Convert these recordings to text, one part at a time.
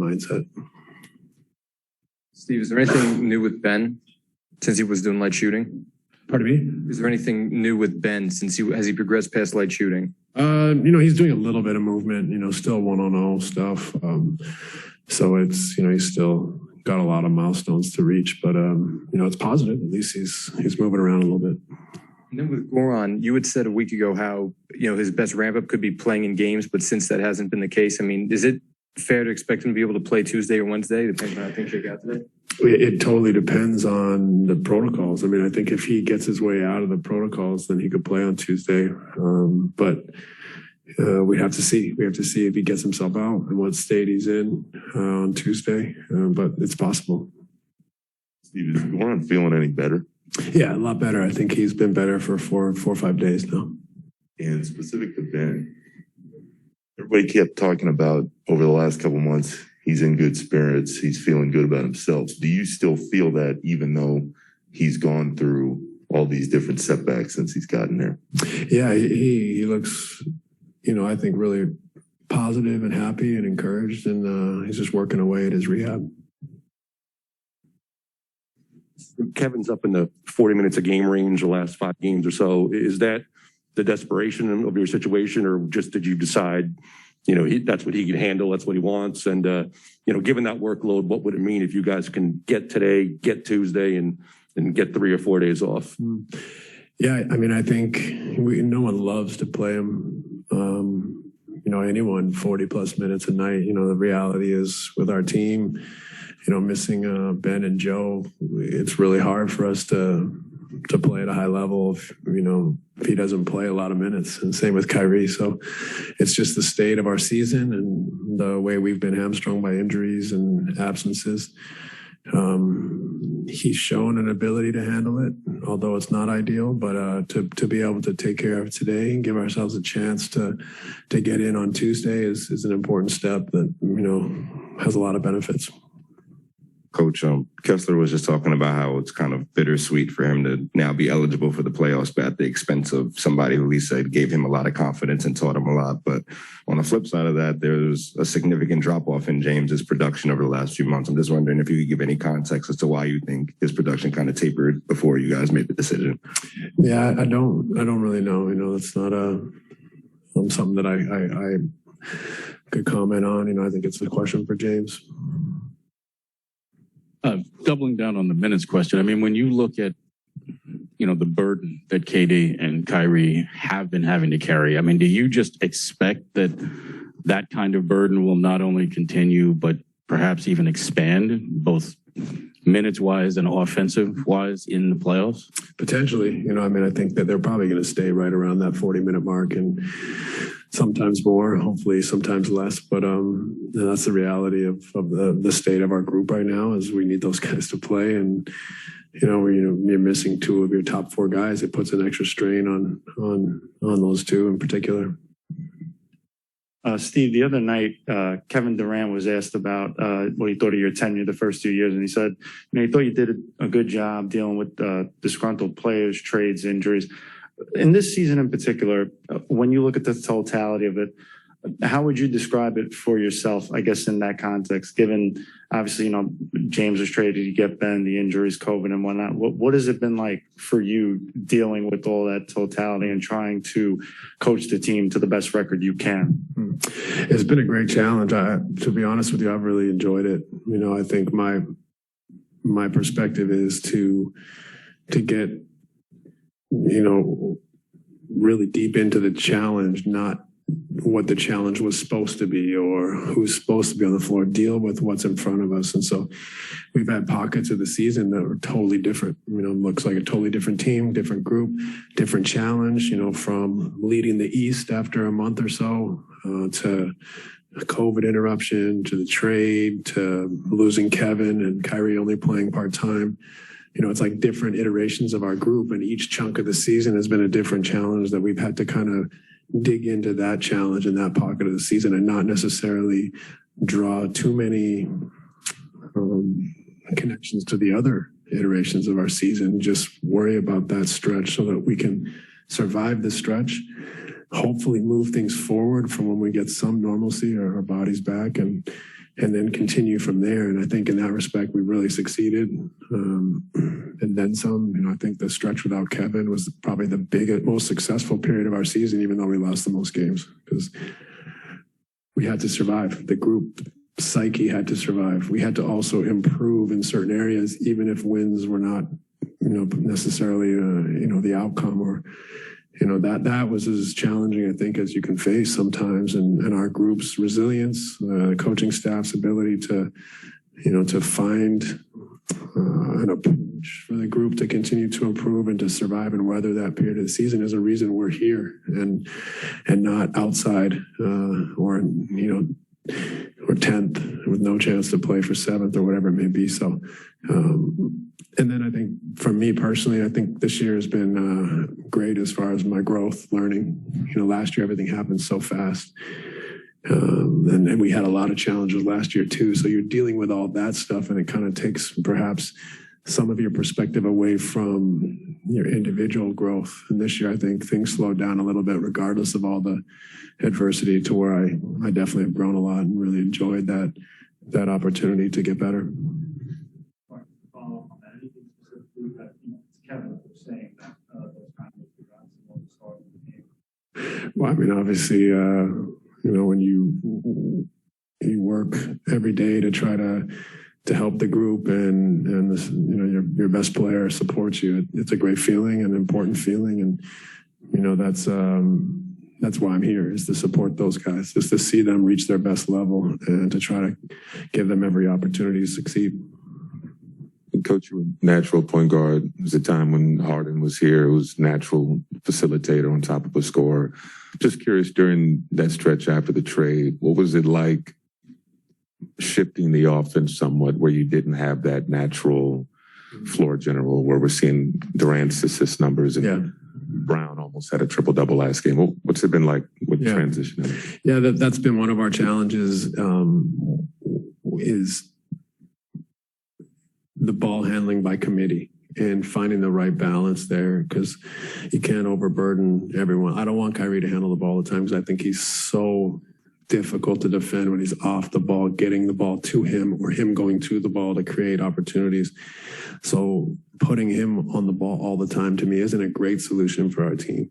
mindset. Steve, is there anything new with Ben since he was doing light shooting? Pardon me? Is there anything new with Ben since has he progressed past light shooting? He's doing a little bit of movement, still 1-on-0 stuff. So it's, he's still got a lot of milestones to reach, but, it's positive. At least he's moving around a little bit. And then with Goran, you had said a week ago how, his best ramp up could be playing in games, but since that hasn't been the case, I mean, is it fair to expect him to be able to play Tuesday or Wednesday, depending on how things shake out today? It totally depends on the protocols. I mean, I think if he gets his way out of the protocols, then he could play on Tuesday. But we have to see. We have to see if he gets himself out and what state he's in on Tuesday. But it's possible. Steve, is Goran feeling any better? Yeah, a lot better. I think he's been better for four or 5 days now. And specific to Ben, everybody kept talking about over the last couple months, he's in good spirits. He's feeling good about himself. Do you still feel that even though he's gone through all these different setbacks since he's gotten there? Yeah, he looks, I think really positive and happy and encouraged, and he's just working away at his rehab. Kevin's up in the 40 minutes a game range the last 5 games or so. Is that the desperation of your situation, or just did you decide, that's what he can handle, that's what he wants? And, given that workload, what would it mean if you guys can get today, get Tuesday, and get 3 or 4 days off? Yeah, I mean, I think no one loves to play him, anyone 40-plus minutes a night. The reality is with our team, missing Ben and Joe, it's really hard for us to play at a high level if he doesn't play a lot of minutes, and same with Kyrie. So it's just the state of our season and the way we've been hamstrung by injuries and absences. He's shown an ability to handle it, although it's not ideal, but to be able to take care of it today and give ourselves a chance to get in on Tuesday is an important step that, has a lot of benefits. Coach, Kessler was just talking about how it's kind of bittersweet for him to now be eligible for the playoffs, but at the expense of somebody who he said gave him a lot of confidence and taught him a lot. But on the flip side of that, there's a significant drop-off in James's production over the last few months. I'm just wondering if you could give any context as to why you think his production kind of tapered before you guys made the decision. Yeah, I don't really know. It's not something that I could comment on. I think it's a question for James. Doubling down on the minutes question, I mean, when you look at, the burden that KD and Kyrie have been having to carry, I mean, do you just expect that kind of burden will not only continue, but perhaps even expand, both minutes-wise and offensive-wise in the playoffs? Potentially. I think that they're probably going to stay right around that 40-minute mark, and sometimes more, hopefully sometimes less. But that's the reality of the state of our group right now, is we need those guys to play. And, you're missing 2 of your top 4 guys. It puts an extra strain on those 2 in particular. Steve, the other night, Kevin Durant was asked about what he thought of your tenure the first 2 years, and he said, he thought you did a good job dealing with disgruntled players, trades, injuries. In this season in particular, when you look at the totality of it, how would you describe it for yourself, I guess, in that context, given obviously, James was traded, you get Ben, the injuries, COVID and whatnot. What has it been like for you dealing with all that totality and trying to coach the team to the best record you can? It's been a great challenge. To be honest with you, I've really enjoyed it. I think my perspective is to get, really deep into the challenge, not what the challenge was supposed to be or who's supposed to be on the floor, deal with what's in front of us. And so we've had pockets of the season that were totally different. Looks like a totally different team, different group, different challenge, from leading the East after a month or so to a COVID interruption, to the trade, to losing Kevin and Kyrie only playing part-time. It's like different iterations of our group, and each chunk of the season has been a different challenge that we've had to kind of dig into that challenge in that pocket of the season and not necessarily draw too many connections to the other iterations of our season. Just worry about that stretch so that we can survive the stretch, hopefully move things forward from when we get some normalcy or our bodies back, and and then continue from there. And I think in that respect, we really succeeded. And then some, I think the stretch without Kevin was probably the biggest, most successful period of our season, even though we lost the most games, because we had to survive. The group psyche had to survive. We had to also improve in certain areas, even if wins were not, necessarily, the outcome, or, that was as challenging, I think, as you can face sometimes. And our group's resilience, coaching staff's ability to find an approach for the group to continue to improve and to survive and weather that period of the season is a reason we're here and not outside or 10th with no chance to play for 7th or whatever it may be. So, and then I think for me personally, I think this year has been great as far as my growth, learning. Last year everything happened so fast. And we had a lot of challenges last year too. So you're dealing with all that stuff, and it kind of takes perhaps some of your perspective away from your individual growth. And this year, I think things slowed down a little bit, regardless of all the adversity, to where I definitely have grown a lot and really enjoyed that opportunity to get better. Well, I mean, obviously, when you work every day to try to help the group and your best player supports you, it's a great feeling, an important feeling. And, that's why I'm here, is to support those guys, just to see them reach their best level and to try to give them every opportunity to succeed. Coach, you were natural point guard. It was a time when Harden was here. It was natural facilitator on top of a scorer. Just curious, during that stretch after the trade, what was it like shifting the offense somewhat, where you didn't have that natural floor general, where we're seeing Durant's assist numbers and Brown almost had a triple-double last game? What's it been like with transition? Yeah, that's been one of our challenges, is the ball handling by committee and finding the right balance there, because you can't overburden everyone. I don't want Kyrie to handle the ball all the time, because I think he's so difficult to defend when he's off the ball, getting the ball to him or him going to the ball to create opportunities. So putting him on the ball all the time, to me, isn't a great solution for our team.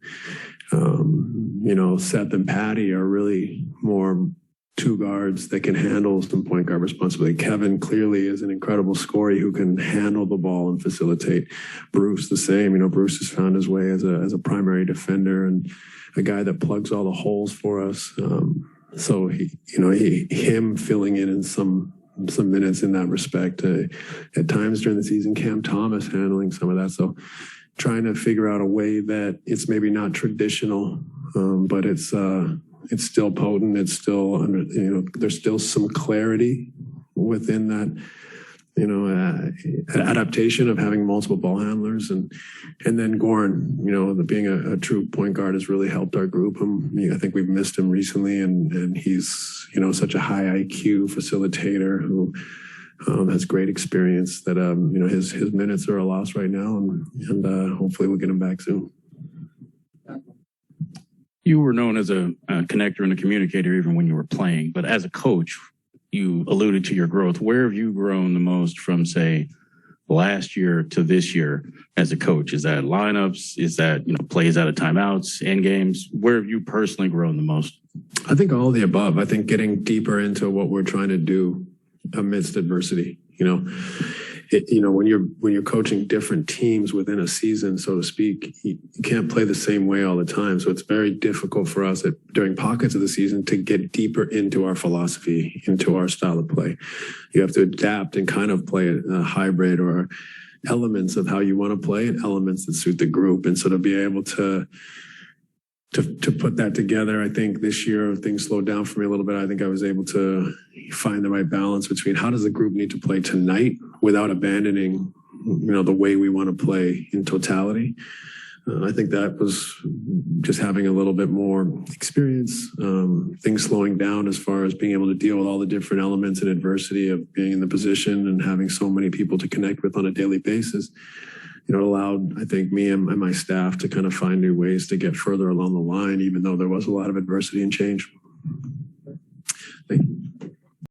Seth and Patty are really more two guards that can handle some point guard responsibility. Kevin clearly is an incredible scorer who can handle the ball and facilitate. Bruce the same. Bruce has found his way as a primary defender and a guy that plugs all the holes for us. So him filling in some minutes in that respect. At times during the season, Cam Thomas handling some of that. So trying to figure out a way that it's maybe not traditional, but it's still potent. It's still there's still some clarity within that, adaptation of having multiple ball handlers. And then Goran, being a true point guard has really helped our group. I think we've missed him recently, and he's, such a high IQ facilitator who has great experience that, his minutes are a loss right now, and hopefully we'll get him back soon. You were known as a connector and a communicator even when you were playing, but as a coach, you alluded to your growth. Where have you grown the most from, say, last year to this year as a coach? Is that lineups? Is that, plays out of timeouts, end games? Where have you personally grown the most? I think all of the above. I think getting deeper into what we're trying to do amidst adversity. When you're coaching different teams within a season, so to speak, you can't play the same way all the time. So it's very difficult for us during pockets of the season to get deeper into our philosophy, into our style of play. You have to adapt and kind of play a hybrid or elements of how you want to play and elements that suit the group. And so to be able to put that together, I think this year things slowed down for me a little bit. I think I was able to find the right balance between how does the group need to play tonight without abandoning, the way we want to play in totality. I think that was just having a little bit more experience, things slowing down as far as being able to deal with all the different elements and adversity of being in the position and having so many people to connect with on a daily basis. It allowed, I think, me and my staff to kind of find new ways to get further along the line, even though there was a lot of adversity and change.